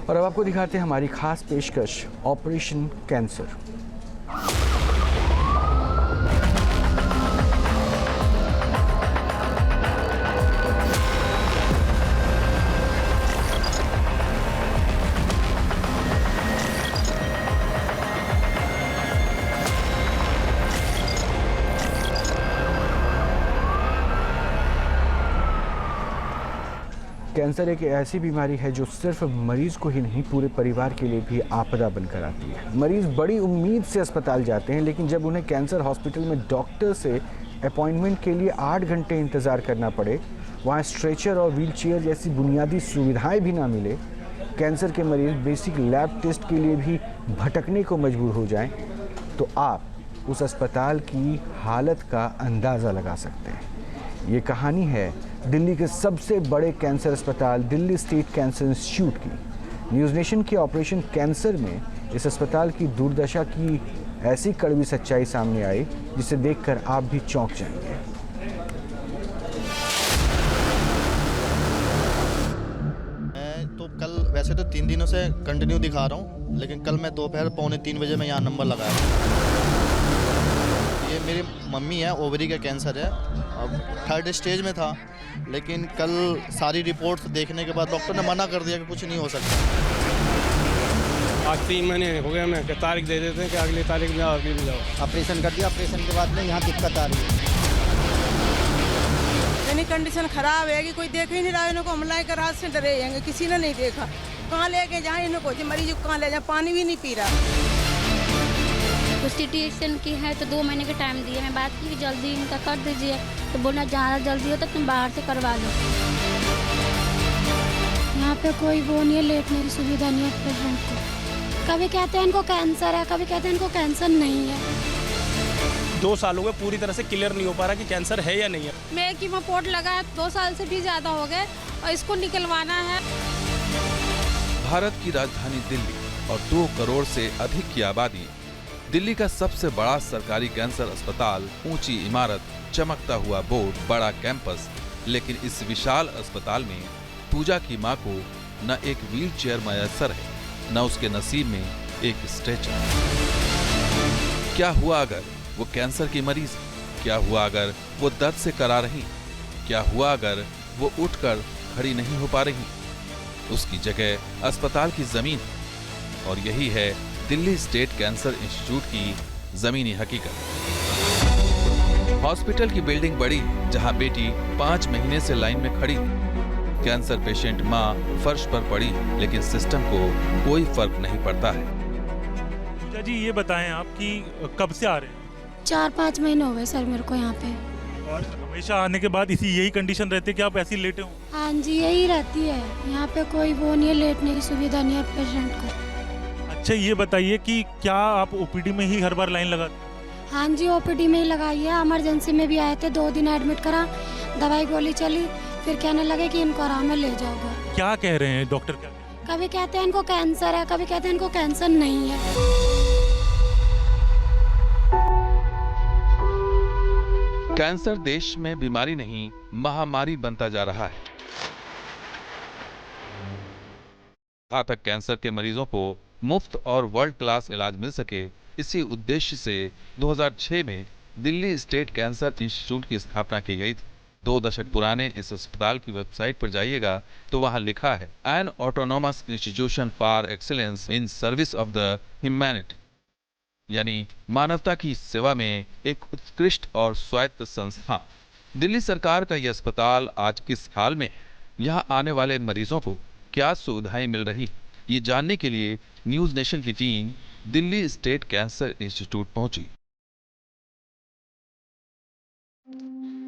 और अब आपको दिखाते हैं हमारी खास पेशकश ऑपरेशन कैंसर। कैंसर एक ऐसी बीमारी है जो सिर्फ मरीज को ही नहीं पूरे परिवार के लिए भी आपदा बनकर आती है। मरीज बड़ी उम्मीद से अस्पताल जाते हैं, लेकिन जब उन्हें कैंसर हॉस्पिटल में डॉक्टर से अपॉइंटमेंट के लिए 8 घंटे इंतज़ार करना पड़े, वहाँ स्ट्रेचर और व्हीलचेयर जैसी बुनियादी सुविधाएं भी ना मिले, कैंसर के मरीज बेसिक लैब टेस्ट के लिए भी भटकने को मजबूर हो जाएं, तो आप उस अस्पताल की हालत का अंदाज़ा लगा सकते हैं। ये कहानी है दिल्ली के सबसे बड़े कैंसर अस्पताल दिल्ली स्टेट कैंसर इंस्टीट्यूट की। न्यूज़ नेशन के ऑपरेशन कैंसर में इस अस्पताल की दुर्दशा की ऐसी कड़वी सच्चाई सामने आई जिसे देखकर आप भी चौंक जाएंगे। मैं तो कल वैसे तो 3 दिनों से कंटिन्यू दिखा रहा हूँ, लेकिन कल मैं दोपहर 2:45 बजे मैं यहाँ नंबर लगाया। ये मेरी मम्मी है, ओवरी का कैंसर है, अब 3rd स्टेज में था, लेकिन कल सारी रिपोर्ट्स देखने के बाद डॉक्टर ने मना कर दिया कि कुछ नहीं हो सकता। आज 3 महीने हो गए, हमें तारीख दे देते हैं कि अगली तारीख में जाओ, अगली में जाओ। ऑपरेशन कर दिया, ऑपरेशन के बाद में यहाँ दिक्कत आ रही है। इतनी कंडीशन खराब है कि कोई देख ही नहीं रहा है। इनको हम लाए कर हाथ से डरे हैं, किसी ने नहीं देखा। कहाँ लेके जाए इनको, जो मरीज को कहाँ ले जाए, पानी भी नहीं पी रहा। सिचुएशन की है तो 2 महीने का टाइम दिए हैं, बात की जल्दी इनका कर दीजिए, तो बोलना ज़्यादा जल्दी हो तो तुम बाहर से करवा लो। यहाँ पे कोई वो नहीं है, लेटने की सुविधा नहीं है पेशेंट को। कभी कहते हैं इनको कैंसर है, कभी कहते हैं इनको कैंसर नहीं है। 2 सालों में पूरी तरह से क्लियर नहीं हो पा रहा कि कैंसर है या नहीं है। मैं की रिपोर्ट लगा 2 साल से भी ज़्यादा हो गए और इसको निकलवाना है। भारत की राजधानी दिल्ली और 2 करोड़ से अधिक की आबादी, दिल्ली का सबसे बड़ा सरकारी कैंसर अस्पताल, ऊंची इमारत, चमकता हुआ बोर्ड, बड़ा कैंपस, लेकिन इस विशाल अस्पताल में पूजा की मां को न एक व्हीलचेयर मयस्सर है, न उसके नसीब में एक स्ट्रेचर। क्या हुआ अगर वो कैंसर की मरीज है? क्या हुआ अगर वो दर्द से करा रही? क्या हुआ अगर वो उठकर खड़ी नहीं हो पा रही? उसकी जगह अस्पताल की जमीन, और यही है दिल्ली स्टेट कैंसर इंस्टीट्यूट की जमीनी हकीकत। हॉस्पिटल की बिल्डिंग बड़ी, जहां बेटी 5 महीने से लाइन में खड़ी, कैंसर पेशेंट मां फर्श पर पड़ी, लेकिन सिस्टम को कोई फर्क नहीं पड़ता है। पूजा जी, ये बताएं आप कि कब से आ रहे हैं? 4-5 महीने हो गए सर मेरे को यहाँ पे। और हमेशा आने के बाद इसी यही कंडीशन रहती है कि आप ऐसे ही लेटे हो? हाँ जी, यही रहती है। यहाँ पे कोई वो नहीं है, लेटने की सुविधा नहीं है पेशेंट को। अच्छा, ये बताइए कि क्या आप ओपीडी में ही हर बार लाइन लगाते? हाँ जी, ओपीडी में ही लगाई है। इमरजेंसी में भी आए थे, 2 दिन एडमिट करा, दवाई गोली चली, फिर कहने लगे कि इनको आराम में ले जाओगे। क्या कह रहे हैं डॉक्टर? क्या कभी कहते हैं इनको कैंसर है, कभी कहते हैं इनको कैंसर नहीं है। कैंसर देश में बीमारी नहीं, महामारी बनता जा रहा है। घातक कैंसर के मरीजों को मुफ्त और वर्ल्ड क्लास इलाज मिल सके, इसी उद्देश्य से 2006 में दिल्ली स्टेट कैंसर इंस्टीट्यूट की स्थापना की गई थी। 2 दशक पुराने इस अस्पताल की वेबसाइट पर जाइएगा तो वहां लिखा है, N autonomous institution for excellence in service of the humanity, यानी मानवता की सेवा में एक उत्कृष्ट और स्वायत्त संस्था। दिल्ली सरकार का यह अस्पताल आज किस हाल में है? यहाँ आने वाले मरीजों को क्या सुविधाएं मिल रही, ये जानने के लिए न्यूज़ नेशन की team Delhi state cancer institute पहुंची।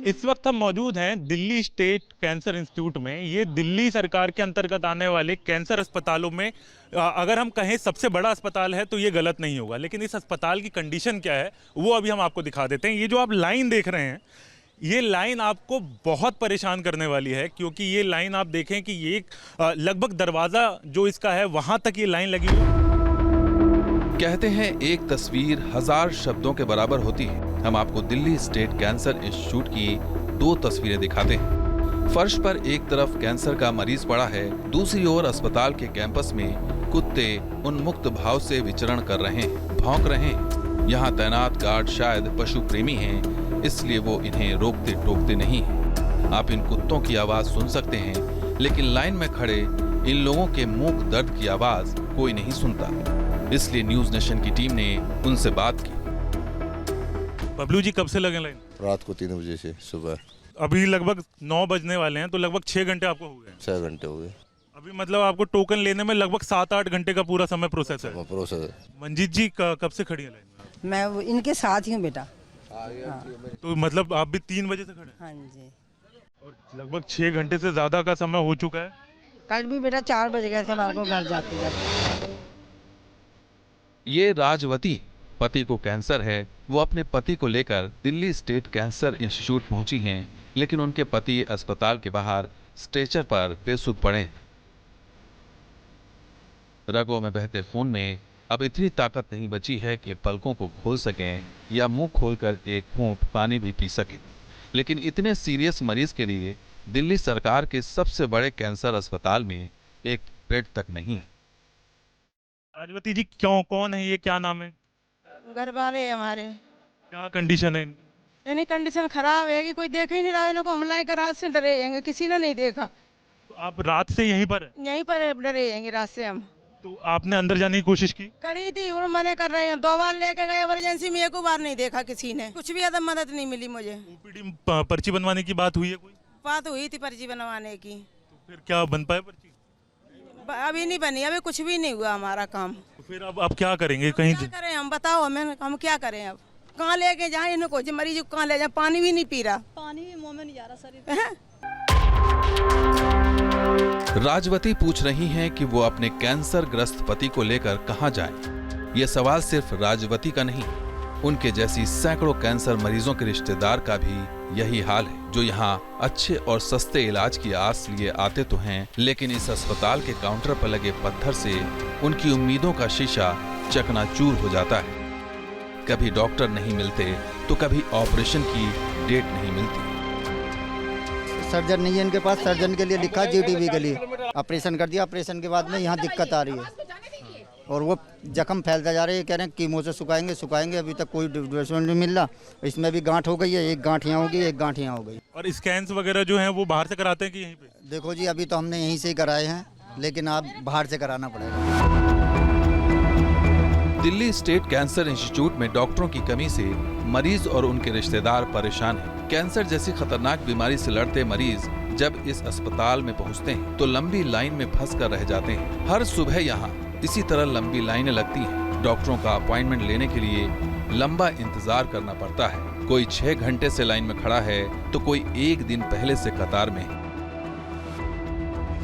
इस वक्त हम मौजूद हैं दिल्ली स्टेट कैंसर इंस्टीट्यूट में। ये दिल्ली सरकार के अंतर्गत आने वाले कैंसर अस्पतालों में अगर हम कहें सबसे बड़ा अस्पताल है तो ये गलत नहीं होगा, लेकिन इस अस्पताल की कंडीशन क्या है वो अभी हम आपको दिखा देते हैं। ये जो आप लाइन देख रहे हैं, ये लाइन आपको बहुत परेशान करने वाली है, क्योंकि ये लाइन आप देखें कि ये लगभग दरवाज़ा जो इसका है वहाँ तक ये लाइन लगी हुई। कहते हैं एक तस्वीर 1000 शब्दों के बराबर होती है। हम आपको दिल्ली स्टेट कैंसर इंस्टीट्यूट की 2 तस्वीरें दिखाते हैं। फर्श पर एक तरफ कैंसर का मरीज पड़ा है, दूसरी ओर अस्पताल के कैंपस में कुत्ते उन्मुक्त भाव से विचरण कर रहे हैं, भौंक रहे हैं। यहाँ तैनात गार्ड शायद पशु प्रेमी हैं, इसलिए वो इन्हें रोकते टोकते नहीं हैं। आप इन कुत्तों की आवाज सुन सकते हैं, लेकिन लाइन में खड़े इन लोगों के मूक दर्द की आवाज कोई नहीं सुनता। इसलिए न्यूज नेशन की टीम ने उनसे बात की। बबलू जी, कब से लगे लाइन? रात को 3 बजे से सुबह। अभी लगभग 9 बजने वाले हैं, तो लगभग 6 घंटे आपको हो गए? 6 घंटे हो गए। अभी मतलब आपको टोकन लेने में लगभग 7-8 घंटे का पूरा समय प्रोसेस है। मंजीत जी, कब से खड़ी है लाइन? मैं इनके साथ ही हूँ बेटा। तो मतलब आप भी 3 बजे से खड़े? हाँ जी। और लगभग 6 घंटे से ज्यादा का समय हो चुका है। कल भी बेटा 4 बजे गए थे हमारे को घर जाते। ये राजवती, पति को कैंसर है, वो अपने पति को लेकर दिल्ली स्टेट कैंसर इंस्टीट्यूट पहुंची हैं, लेकिन उनके पति अस्पताल के बाहर स्ट्रेचर पर बेसुध पड़े। रगों में बहते खून में अब इतनी ताकत नहीं बची है कि पलकों को खोल सकें या मुंह खोलकर एक घूंट पानी भी पी सकें। लेकिन इतने सीरियस मरीज के लिए दिल्ली सरकार के सबसे बड़े कैंसर अस्पताल में एक बेड तक नहीं है। राजवती जी, कौन है ये, क्या नाम है? घर वाले हमारे। क्या कंडीशन है? यानी कंडीशन खराब है कि कोई देख ही नहीं रहा। इनको हम लाए रात से डरे जाएंगे, किसी ने नहीं देखा। तो आप रात से यहीं पर है? यहीं पर डरे जाएंगे रात से हम। तो आपने अंदर जाने की कोशिश की? करी थी और मना कर रहे हैं। 2 बार लेके गए इमरजेंसी में, 1 बार नहीं देखा किसी ने। कुछ भी अदम मदद नहीं मिली मुझे। ओपीडी पर्ची बनवाने की बात हुई है? कोई बात हुई थी पर्ची बनवाने की। तो फिर क्या बन पाए पर्ची? अभी नहीं बनी, अभी कुछ भी नहीं हुआ हमारा काम। तो फिर अब आप क्या करेंगे? कहीं क्या करें हम, बताओ हमें, हम क्या करें अब? कहाँ लेके जाए इनको? जो मरीज कहाँ ले जाए? पानी भी नहीं पी रहा, पानी भी मुंह में नहीं जा रहा शरीर। राजवती पूछ रही हैं कि वो अपने कैंसर ग्रस्त पति को लेकर कहां जाएं। ये सवाल सिर्फ राजवती का नहीं, उनके जैसी सैकड़ों कैंसर मरीजों के रिश्तेदार का भी यही हाल है, जो यहाँ अच्छे और सस्ते इलाज की आस लिए आते तो हैं, लेकिन इस अस्पताल के काउंटर पर लगे पत्थर से उनकी उम्मीदों का शीशा चकनाचूर हो जाता है। कभी डॉक्टर नहीं मिलते तो कभी ऑपरेशन की डेट नहीं मिलती। सर्जन नहीं है इनके पास, सर्जन के लिए लिखा जीटीबी के लिए। ऑपरेशन कर दिया, ऑपरेशन के बाद में यहाँ दिक्कत आ रही है और वो जख्म फैलता जा रहा है। कह रहे हैं कीमो से सुखाएंगे, अभी तक कोई डेवलपमेंट नहीं मिल रहा। इसमें भी गांठ हो गई है, एक गांठ यहाँ होगी, एक गांठ यहाँ हो गई। और स्कैन्स वगैरह जो हैं वो बाहर से कराते हैं कि यहीं पे? देखो जी, अभी तो हमने यहीं से ही कराए हैं, लेकिन आप बाहर से कराना पड़ेगा। दिल्ली स्टेट कैंसर इंस्टीट्यूट में डॉक्टरों की कमी से मरीज और उनके रिश्तेदार परेशान हैं। कैंसर जैसी खतरनाक बीमारी से लड़ते मरीज जब इस अस्पताल में पहुंचते हैं तो लंबी लाइन में फंस कर रह जाते हैं। हर सुबह यहाँ इसी तरह लंबी लाइनें लगती हैं। डॉक्टरों का अपॉइंटमेंट लेने के लिए लंबा इंतजार करना पड़ता है। कोई 6 घंटे से लाइन में खड़ा है तो कोई 1 दिन पहले से कतार में है।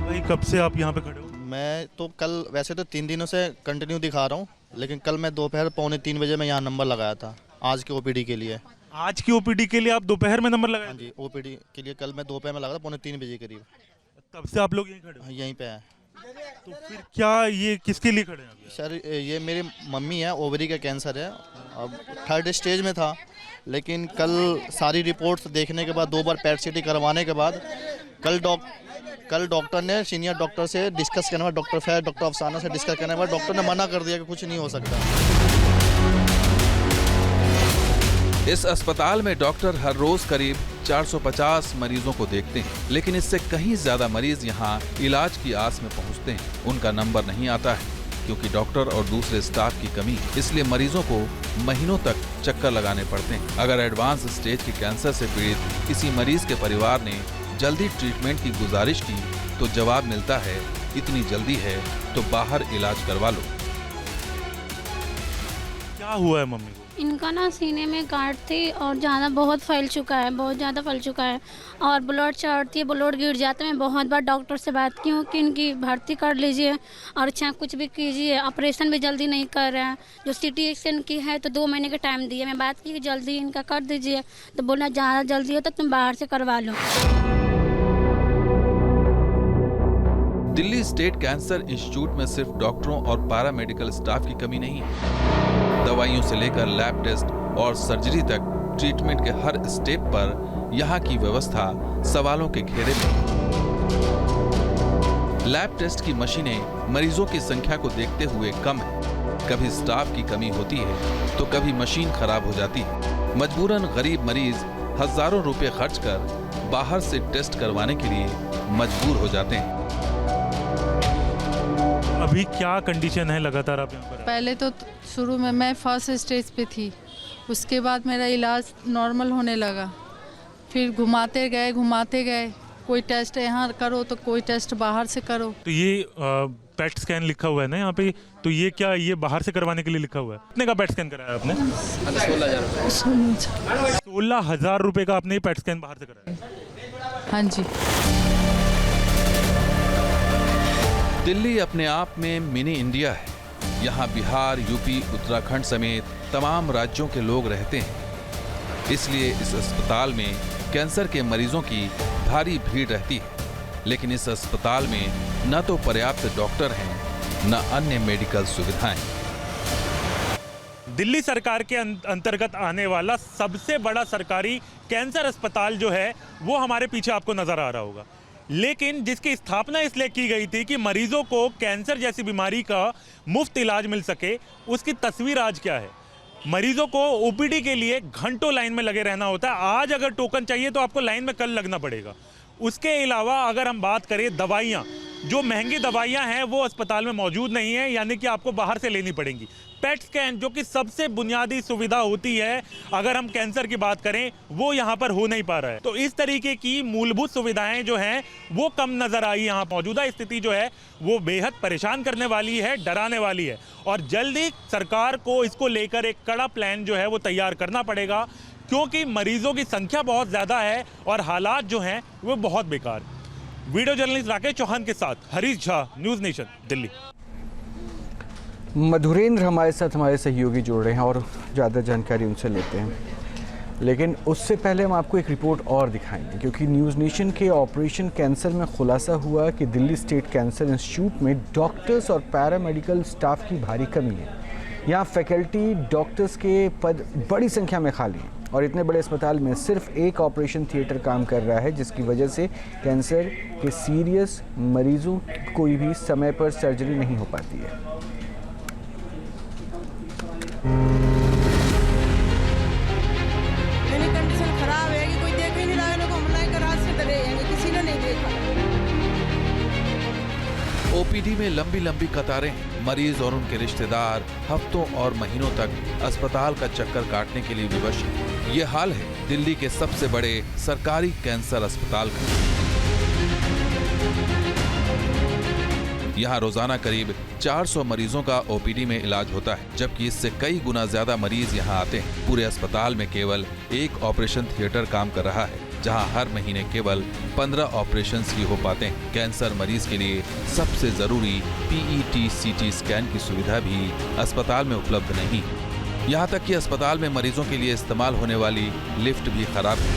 भाई, कब से आप यहाँ पे खड़े हो? मैं तो कल वैसे तो 3 दिनों से कंटिन्यू दिखा रहा हूँ, लेकिन कल मैं दोपहर 2:45 बजे मैं यहाँ नंबर लगाया था आज के ओपीडी के लिए। आज की ओपीडी के लिए आप दोपहर में नंबर लगाए? हाँ जी, ओपीडी के लिए कल मैं दोपहर में लगा था 2:45 बजे करीब। तब से आप लोग यहीं खड़े हो? हाँ, यहीं पे है। तो फिर क्या ये किसके लिए खड़े हैं? सर, ये मेरी मम्मी है, ओवरी का कैंसर है, अब 3rd स्टेज में था। लेकिन कल सारी रिपोर्ट्स देखने के बाद 2 बार पैट सीटी करवाने के बाद कल डॉक्टर ने सीनियर डॉक्टर से डिस्कस करने के बाद, डॉक्टर फैज, डॉक्टर अफसाना से डिस्कस करने के बाद डॉक्टर ने मना कर दिया कि कुछ नहीं हो सकता। इस अस्पताल में डॉक्टर हर रोज करीब 450 मरीजों को देखते हैं, लेकिन इससे कहीं ज्यादा मरीज यहाँ इलाज की आस में पहुँचते हैं। उनका नंबर नहीं आता है क्योंकि डॉक्टर और दूसरे स्टाफ की कमी, इसलिए मरीजों को महीनों तक चक्कर लगाने पड़ते हैं। अगर एडवांस स्टेज के कैंसर से पीड़ित किसी मरीज के परिवार ने जल्दी ट्रीटमेंट की गुजारिश की तो जवाब मिलता है, इतनी जल्दी है तो बाहर इलाज करवा लो। क्या हुआ है मम्मी को? इनका ना सीने में गांठ थी और ज़्यादा बहुत फैल चुका है, बहुत ज़्यादा फैल चुका है और ब्लड चढ़ती है, ब्लड गिर जाता है। मैं बहुत बार डॉक्टर से बात की हूँ कि इनकी भर्ती कर लीजिए और अच्छा कुछ भी कीजिए। ऑपरेशन भी जल्दी नहीं कर रहे हैं। जो CT स्कैन की है तो 2 महीने का टाइम दिए। मैं बात की कि जल्दी इनका कर दीजिए, तो बोला ज़्यादा जल्दी हो तो तुम बाहर से करवा लो। दिल्ली स्टेट कैंसर इंस्टीट्यूट में सिर्फ डॉक्टरों और पैरामेडिकल स्टाफ की कमी नहीं है। दवाइयों से लेकर लैब टेस्ट और सर्जरी तक ट्रीटमेंट के हर स्टेप पर यहाँ की व्यवस्था सवालों के घेरे में है। लैब टेस्ट की मशीनें मरीजों की संख्या को देखते हुए कम है। कभी स्टाफ की कमी होती है तो कभी मशीन खराब हो जाती है। मजबूरन गरीब मरीज हजारों रुपए खर्च कर बाहर से टेस्ट करवाने के लिए मजबूर हो जाते हैं। अभी क्या कंडीशन है लगातार आप यहाँ पर? पहले तो शुरू में मैं फर्स्ट स्टेज पे थी, उसके बाद मेरा इलाज नॉर्मल होने लगा। फिर घुमाते गए, कोई टेस्ट यहाँ करो तो कोई टेस्ट बाहर से करो। तो ये पेट स्कैन लिखा हुआ है ना यहाँ पे, तो ये क्या ये बाहर से करवाने के लिए लिखा हुआ है? कितने का पेट स्कैन कराया आपने? 16,000 रुपए का आपने ये पेट स्कैन बाहर से कराया? हाँ जी। दिल्ली अपने आप में मिनी इंडिया है। यहाँ बिहार, यूपी, उत्तराखंड समेत तमाम राज्यों के लोग रहते हैं। इसलिए इस अस्पताल में कैंसर के मरीजों की भारी भीड़ रहती है। लेकिन इस अस्पताल में न तो पर्याप्त डॉक्टर हैं, न अन्य मेडिकल सुविधाएं। दिल्ली सरकार के अंतर्गत आने वाला सबसे बड़ा सरकारी कैंसर अस्पताल जो है वो हमारे पीछे आपको नजर आ रहा होगा। लेकिन जिसकी स्थापना इसलिए की गई थी कि मरीजों को कैंसर जैसी बीमारी का मुफ्त इलाज मिल सके, उसकी तस्वीर आज क्या है? मरीजों को ओपीडी के लिए घंटों लाइन में लगे रहना होता है। आज अगर टोकन चाहिए तो आपको लाइन में कल लगना पड़ेगा। उसके अलावा अगर हम बात करें दवाइयाँ, जो महंगी दवाइयाँ हैं वो अस्पताल में मौजूद नहीं है, यानी कि आपको बाहर से लेनी पड़ेंगी। पेट स्कैन जो कि सबसे बुनियादी सुविधा होती है अगर हम कैंसर की बात करें, वो यहाँ पर हो नहीं पा रहा है। तो इस तरीके की मूलभूत सुविधाएं जो हैं वो कम नजर आई। यहाँ मौजूदा स्थिति जो है वो बेहद परेशान करने वाली है, डराने वाली है, और जल्द ही सरकार को इसको लेकर एक कड़ा प्लान जो है वो तैयार करना पड़ेगा, क्योंकि मरीजों की संख्या बहुत ज़्यादा है और हालात जो हैं वो बहुत बेकार। वीडियो जर्नलिस्ट राकेश चौहान के साथ हरीश झा, न्यूज़ नेशन, दिल्ली। मधुरेंद्र हमारे साथ हमारे सहयोगी जुड़ रहे हैं और ज़्यादा जानकारी उनसे लेते हैं। लेकिन उससे पहले हम आपको एक रिपोर्ट और दिखाएंगे, क्योंकि न्यूज़ नेशन के ऑपरेशन कैंसर में खुलासा हुआ कि दिल्ली स्टेट कैंसर इंस्टीट्यूट में डॉक्टर्स और पैरामेडिकल स्टाफ की भारी कमी है। यहाँ फैकल्टी डॉक्टर्स के पद बड़ी संख्या में खाली हैं और इतने बड़े अस्पताल में सिर्फ एक ऑपरेशन थिएटर काम कर रहा है, जिसकी वजह से कैंसर के सीरियस मरीजों की कोई भी समय पर सर्जरी नहीं हो पाती है। कंडीशन खराब है कि कोई देख ही नहीं रहा है। इनको हम लाइन रात से डरे हैं, किसी ने नहीं देखा। ओपीडी में लंबी लंबी कतारें, मरीज और उनके रिश्तेदार हफ्तों और महीनों तक अस्पताल का चक्कर काटने के लिए विवश हैं। ये हाल है दिल्ली के सबसे बड़े सरकारी कैंसर अस्पताल का। यहाँ रोजाना करीब 400 मरीजों का ओपीडी में इलाज होता है, जबकि इससे कई गुना ज्यादा मरीज यहाँ आते हैं। पूरे अस्पताल में केवल एक ऑपरेशन थिएटर काम कर रहा है, जहां हर महीने केवल 15 ऑपरेशंस ही हो पाते हैं। कैंसर मरीज के लिए सबसे जरूरी PET CT स्कैन की सुविधा भी अस्पताल में उपलब्ध नहीं। यहाँ तक कि अस्पताल में मरीजों के लिए इस्तेमाल होने वाली लिफ्ट भी खराब है।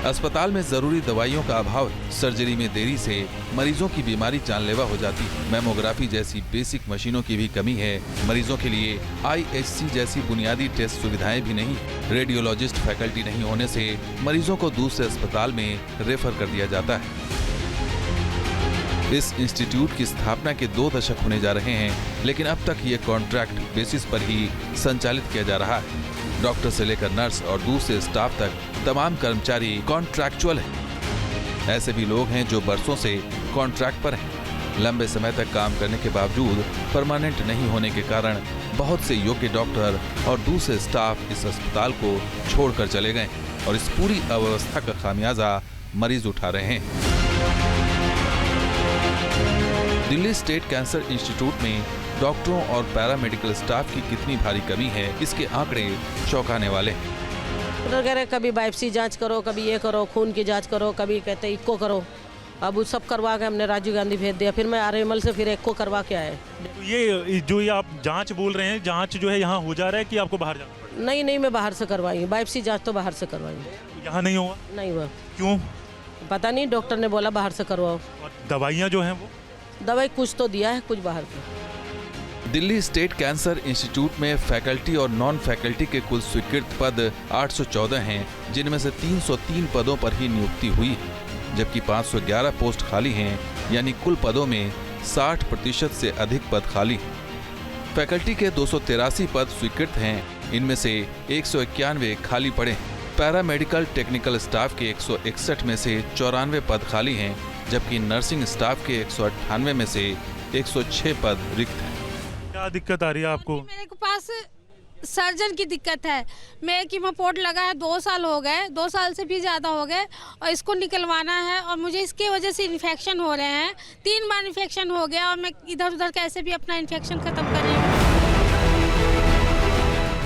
अस्पताल में जरूरी दवाइयों का अभाव है। सर्जरी में देरी से मरीजों की बीमारी जानलेवा हो जाती है। मैमोग्राफी जैसी बेसिक मशीनों की भी कमी है। मरीजों के लिए IHC जैसी बुनियादी टेस्ट सुविधाएं भी नहीं। रेडियोलॉजिस्ट फैकल्टी नहीं होने से मरीजों को दूसरे अस्पताल में रेफर कर दिया जाता है। इस इंस्टीट्यूट की स्थापना के 2 दशक होने जा रहे हैं, लेकिन अब तक ये कॉन्ट्रैक्ट बेसिस पर ही संचालित किया जा रहा है। डॉक्टर से लेकर नर्स और दूसरे स्टाफ तक तमाम कर्मचारी कॉन्ट्रैक्चुअल हैं। ऐसे भी लोग हैं जो बरसों से कॉन्ट्रैक्ट पर हैं। लंबे समय तक काम करने के बावजूद परमानेंट नहीं होने के कारण बहुत से योग्य डॉक्टर और दूसरे स्टाफ इस अस्पताल को छोड़कर चले गए और इस पूरी अव्यवस्था का खामियाजा मरीज उठा रहे हैं। दिल्ली स्टेट कैंसर इंस्टीट्यूट में डॉक्टरों और पैरामेडिकल स्टाफ की कितनी भारी कमी है, इसके आंकड़े चौंकाने वाले हैं। डॉक्टर कह रहे कभी बायोप्सी जांच करो, कभी ये करो, खून की जांच करो, कभी कहते इक्को करो। अब वो सब करवा के हमने राजीव गांधी भेज दिया, फिर मैं RML से फिर इक्को करवा के आए। तो ये जो ये आप जांच बोल रहे हैं, जांच जो है यहाँ हो जा रहा है कि आपको बाहर जाना पड़ेगा? नहीं, मैं बाहर से करवाई। बायोप्सी जांच तो बाहर से करवाई। यहाँ नहीं हुआ? नहीं हुआ। क्यों? पता नहीं, डॉक्टर ने बोला बाहर से करवाओ। और दवाइयाँ जो हैं वो? दवाई कुछ तो दिया है, कुछ बाहर की। दिल्ली स्टेट कैंसर इंस्टीट्यूट में फैकल्टी और नॉन फैकल्टी के कुल स्वीकृत पद 814 हैं, जिनमें से 303 पदों पर ही नियुक्ति हुई है, जबकि 511 पोस्ट खाली हैं, यानी कुल पदों में 60% से अधिक पद खाली हैं। फैकल्टी के 283 पद स्वीकृत हैं, इनमें से 191 खाली पड़े हैं। पैरामेडिकल टेक्निकल स्टाफ के 161 में से 94 पद खाली हैं, जबकि नर्सिंग स्टाफ के 198 में से 106 पद रिक्त हैं। क्या दिक्कत आ रही है आपको? मेरे के पास सर्जन की दिक्कत है। मेरे कीमोपोर्ट लगा है, 2 साल हो गए, 2 साल से भी ज़्यादा हो गए, और इसको निकलवाना है और मुझे इसकी वजह से इन्फेक्शन हो रहे हैं। 3 बार इन्फेक्शन हो गया और मैं इधर उधर कैसे भी अपना इन्फेक्शन ख़त्म करेंगे।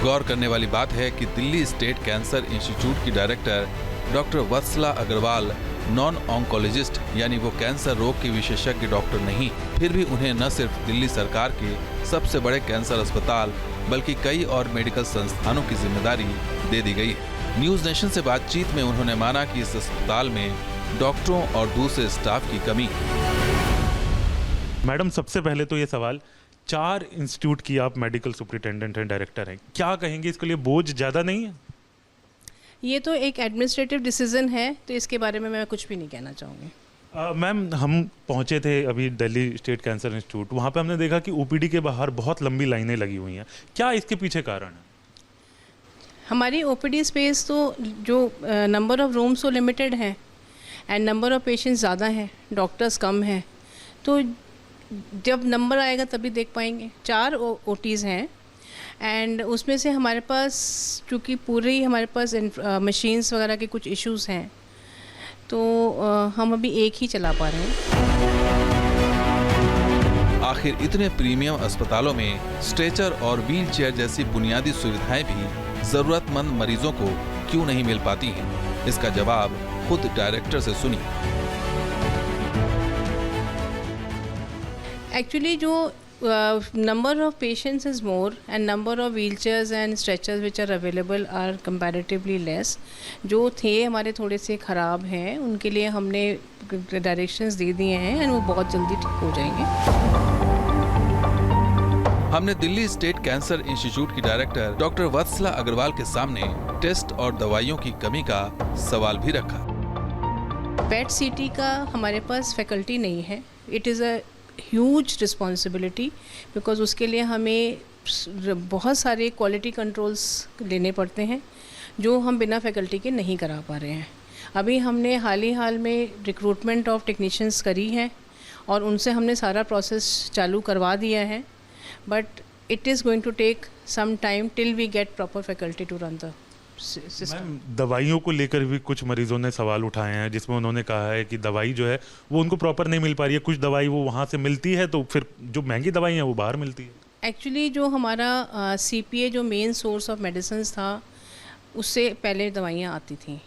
गौर करने वाली बात है कि दिल्ली स्टेट कैंसर इंस्टीट्यूट की डायरेक्टर डॉक्टर वत्सला अग्रवाल नॉन ऑन्कोलॉजिस्ट यानी वो कैंसर रोग के विशेषज्ञ डॉक्टर नहीं, फिर भी उन्हें न सिर्फ दिल्ली सरकार के सबसे बड़े कैंसर अस्पताल बल्कि कई और मेडिकल संस्थानों की जिम्मेदारी दे दी गई। न्यूज नेशन से बातचीत में उन्होंने माना कि इस अस्पताल में डॉक्टरों और दूसरे स्टाफ की कमी है। मैडम, सबसे पहले तो ये सवाल, 4 इंस्टीट्यूट की आप मेडिकल सुपरिटेंडेंट हैं, डायरेक्टर हैं, क्या कहेंगे, इसके लिए बोझ ज़्यादा नहीं है? ये तो एक एडमिनिस्ट्रेटिव डिसीजन है, तो इसके बारे में मैं कुछ भी नहीं कहना चाहूँगी। मैम, हम पहुंचे थे अभी दिल्ली स्टेट कैंसर इंस्टीट्यूट, वहाँ पे हमने देखा कि ओपीडी के बाहर बहुत लंबी लाइनें लगी हुई हैं। क्या इसके पीछे कारण है? हमारी ओपीडी स्पेस तो जो नंबर ऑफ़ रूम्स तो लिमिटेड है एंड नंबर ऑफ़ पेशेंट्स ज़्यादा हैं, डॉक्टर्स कम हैं, तो जब नंबर आएगा तभी देख पाएंगे। 4 ओटीज़ हैं एंड उसमें से हमारे पास चूँकि पूरे ही हमारे पास मशीन्स वगैरह के कुछ इश्यूज़ हैं, तो हम अभी एक ही चला पा रहे हैं। आखिर इतने प्रीमियम अस्पतालों में स्ट्रेचर और व्हील चेयर जैसी बुनियादी सुविधाएं भी जरूरतमंद मरीजों को क्यों नहीं मिल पाती हैं? इसका जवाब खुद डायरेक्टर से सुनिए। एक्चुअली जो number of patients is more and number of wheelchairs and stretchers which are available are comparatively less. जो थे हमारे थोड़े से ख़राब हैं, उनके लिए हमने डायरेक्शंस दे दिए हैं और वो बहुत जल्दी ठीक हो जाएंगे। हमने दिल्ली स्टेट कैंसर इंस्टीट्यूट की डायरेक्टर डॉक्टर वत्सला अग्रवाल के सामने टेस्ट और दवाइयों की कमी का सवाल भी रखा। पेट सीटी का हमारे पास फैकल्टी नहीं है। It is a huge responsibility because उसके लिए हमें बहुत सारे क्वालिटी कंट्रोल्स लेने पड़ते हैं जो हम बिना फैकल्टी के नहीं करा पा रहे हैं। अभी हमने हाल में रिक्रूटमेंट ऑफ टेक्नीशियंस करी है और उनसे हमने सारा प्रोसेस चालू करवा दिया है, but it is going to take some time till we get proper faculty to run the system. दवाइयों को लेकर भी कुछ मरीजों ने सवाल उठाए हैं, जिसमें उन्होंने कहा है कि दवाई जो है वो उनको प्रॉपर नहीं मिल पा रही है। कुछ दवाई वो वहाँ से मिलती है तो फिर जो महंगी दवाई हैं वो बाहर मिलती है। एक्चुअली जो हमारा CPA जो मेन सोर्स ऑफ मेडिसिन था, उससे पहले दवाइयाँ आती थी।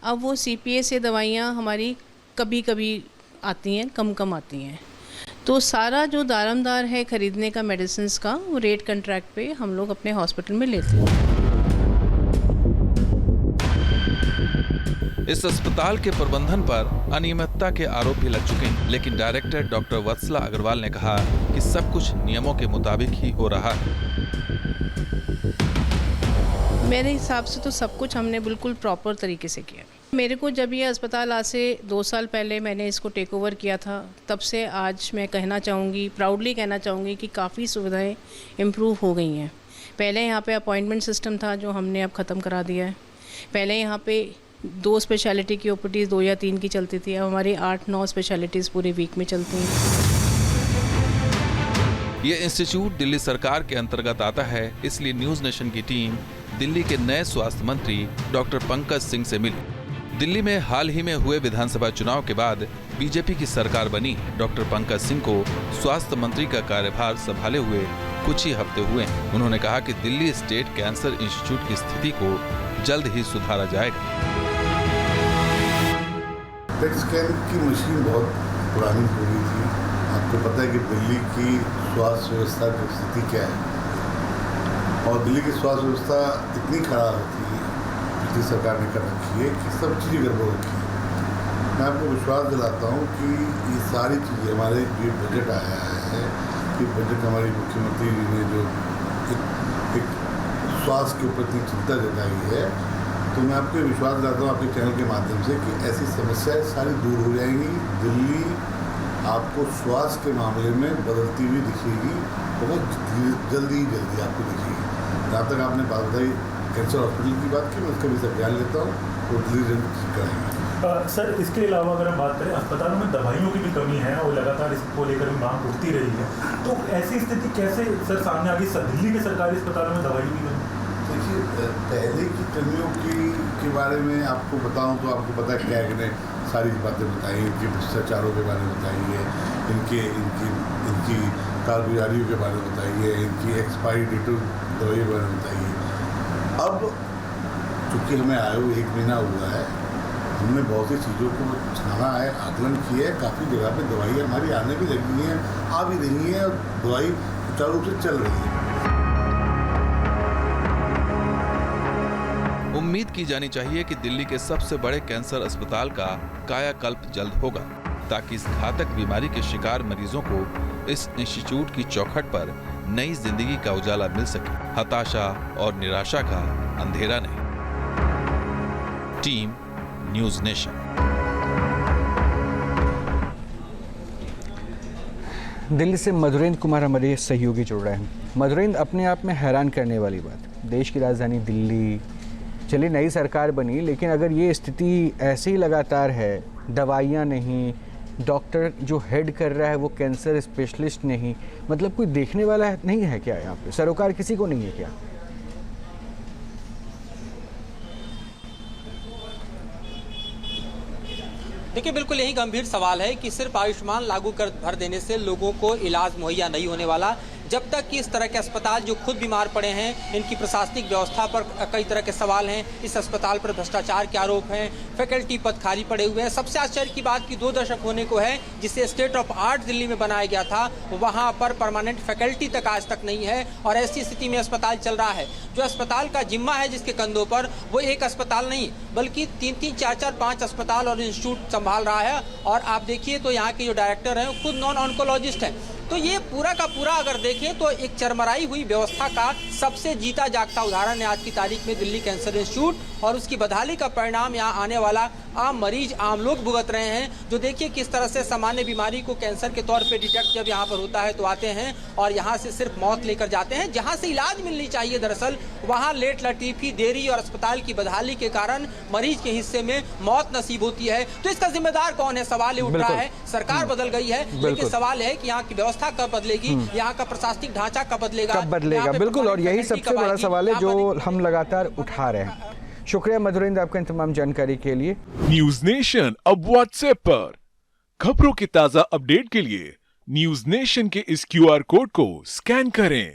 अब वो CPA से दवाइयाँ हमारी कभी कभी आती हैं, कम आती हैं, तो सारा जो दारमदार है ख़रीदने का मेडिसिन का, वो रेट कंट्रैक्ट पे हम लोग अपने हॉस्पिटल में लेते हैं। इस अस्पताल के प्रबंधन पर अनियमितता के आरोप भी लग चुके हैं, लेकिन डायरेक्टर डॉक्टर वत्सला अग्रवाल ने कहा कि सब कुछ नियमों के मुताबिक ही हो रहा है। मेरे हिसाब से तो सब कुछ हमने बिल्कुल प्रॉपर तरीके से किया। मेरे को जब ये अस्पताल आज से 2 साल पहले मैंने इसको टेक ओवर किया था, तब से आज मैं कहना चाहूँगी, प्राउडली कहना चाहूँगी कि काफ़ी सुविधाएं इम्प्रूव हो गई हैं। पहले यहाँ पे अपॉइंटमेंट सिस्टम था जो हमने अब ख़त्म करा दिया है। पहले यहाँ पे 2 स्पेशलिटी की ओपीडीज़ 2 या 3 की चलती थी, अब हमारी 8-9 स्पेशलिटीज़ पूरे वीक में चलती हैं। ये इंस्टीट्यूट दिल्ली सरकार के अंतर्गत आता है, इसलिए न्यूज नेशन की टीम दिल्ली के नए स्वास्थ्य मंत्री डॉक्टर पंकज सिंह से मिली। दिल्ली में हाल ही में हुए विधानसभा चुनाव के बाद बीजेपी की सरकार बनी। डॉक्टर पंकज सिंह को स्वास्थ्य मंत्री का कार्यभार संभाले हुए कुछ ही हफ्ते हुए हैं। उन्होंने कहा कि दिल्ली स्टेट कैंसर इंस्टीट्यूट की स्थिति को जल्द ही सुधारा जाएगा। पेट स्कैन की मशीन बहुत पुरानी हो गई थी। आपको पता है कि दिल्ली की स्वास्थ्य व्यवस्था की स्थिति क्या है, और दिल्ली की स्वास्थ्य व्यवस्था इतनी खराब होती है, पिछली सरकार ने कर रखी है कि सब चीज़ें गड़बड़ होती है। मैं आपको विश्वास दिलाता हूँ कि ये सारी चीज़ें हमारे जो बजट आया है, कि बजट हमारी मुख्यमंत्री जी ने जो एक स्वास्थ्य के प्रति चिंता जताई है, तो मैं आपको विश्वास दिलाता हूँ आपके चैनल के माध्यम से कि ऐसी समस्याएं सारी दूर हो जाएंगी। दिल्ली आपको स्वास्थ्य के मामले में बदलती हुई दिखेगी, बहुत जल्दी आपको दिखेगी। जहाँ तक आपने बात बताई कैंसर हॉस्पिटल की बात की, मैं उसका भी सब ध्यान लेता हूँ, वो दिल्ली जल्द ठीक कराएंगे। सर, इसके अलावा अगर हम बात करें, अस्पतालों में दवाइयों की भी कमी है और लगातार इसको लेकर भी मांग उठती रही है, तो ऐसी स्थिति कैसे सर सामने आ गई दिल्ली के सरकारी अस्पतालों में दवाई की कमी? देखिए, पहले की कमियों के बारे में आपको बताऊं तो आपको पता है कैग ने सारी बातें बताई, इनके भ्रष्टाचारों के बारे में बताई है, इनकी कारगुजारियों के बारे में बताई है, इनकी एक्सपायरी डेट दवाइयों के बारे में बताई है। अब चूँकि हमें आए हुए 1 महीना हुआ है, हमने बहुत सी चीज़ों को छाना है, आकलन किया है, काफ़ी जगह पे दवाइयाँ हमारी आने भी लगी हैं, आ भी रही हैं और दवाई सुचारू रूप से चल रही है। उम्मीद की जानी चाहिए कि दिल्ली के सबसे बड़े कैंसर अस्पताल का कायाकल्प जल्द होगा, ताकि इस घातक बीमारी के शिकार मरीजों को इस इंस्टीट्यूट की चौखट पर नई जिंदगी का उजाला मिल सके, हताशा और निराशा का अंधेरा नहीं। Team news nation. दिल्ली से मधुरेंद्र कुमार हमारे सहयोगी जुड़ रहे हैं। मधुरेंद्र, अपने आप में हैरान करने वाली बात, देश की राजधानी दिल्ली, चलिए नई सरकार बनी, लेकिन अगर ये स्थिति ऐसे ही लगातार है, दवाइयाँ नहीं, डॉक्टर जो हेड कर रहा है वो कैंसर स्पेशलिस्ट नहीं, मतलब कोई देखने वाला नहीं है क्या? यहाँ पे सरोकार किसी को नहीं है क्या? देखिए, बिल्कुल यही गंभीर सवाल है कि सिर्फ आयुष्मान लागू कर भर देने से लोगों को इलाज मुहैया नहीं होने वाला, जब तक कि इस तरह के अस्पताल जो खुद बीमार पड़े हैं, इनकी प्रशासनिक व्यवस्था पर कई तरह के सवाल हैं, इस अस्पताल पर भ्रष्टाचार के आरोप हैं, फैकल्टी पद खाली पड़े हुए हैं। सबसे आश्चर्य की बात कि 2 दशक होने को है जिसे स्टेट ऑफ आर्ट दिल्ली में बनाया गया था, वहाँ पर परमानेंट फैकल्टी तक आज तक नहीं है और ऐसी स्थिति में अस्पताल चल रहा है। जो अस्पताल का जिम्मा है जिसके कंधों पर, वो एक अस्पताल नहीं बल्कि 3-3, 4-4, 5 अस्पताल और इंस्टीट्यूट संभाल रहा है। और आप देखिए तो यहाँ के जो डायरेक्टर हैं वो खुद नॉन ऑन्कोलॉजिस्ट हैं। तो ये पूरा का पूरा अगर देखें तो एक चरमराई हुई व्यवस्था का सबसे जीता जागता उदाहरण है आज की तारीख में दिल्ली कैंसर इंस्टीट्यूट, और उसकी बदहाली का परिणाम यहाँ आने वाला आम मरीज, आम लोग भुगत रहे हैं। जो देखिए किस तरह से सामान्य बीमारी को कैंसर के तौर पे डिटेक्ट जब यहाँ पर होता है तो आते हैं और यहाँ से सिर्फ मौत लेकर जाते हैं। जहाँ से इलाज मिलनी चाहिए दरअसल वहाँ लेट लतीफ़ी, देरी और अस्पताल की बदहाली के कारण मरीज के हिस्से में मौत नसीब होती है। तो इसका जिम्मेदार कौन है? सवाल उठ रहा है। सरकार बदल गई है, लेकिन सवाल है कि यहाँ की व्यवस्था कब बदलेगी, यहाँ का प्रशासनिक ढांचा कब बदलेगा? बिल्कुल, और यही सबसे बड़ा सवाल है जो हम लगातार उठा रहे हैं। शुक्रिया मधुरेंद्र आपका इन तमाम जानकारी के लिए। न्यूज़ नेशन अब व्हाट्सएप पर खबरों के ताजा अपडेट के लिए न्यूज़ नेशन के इस QR कोड को स्कैन करें।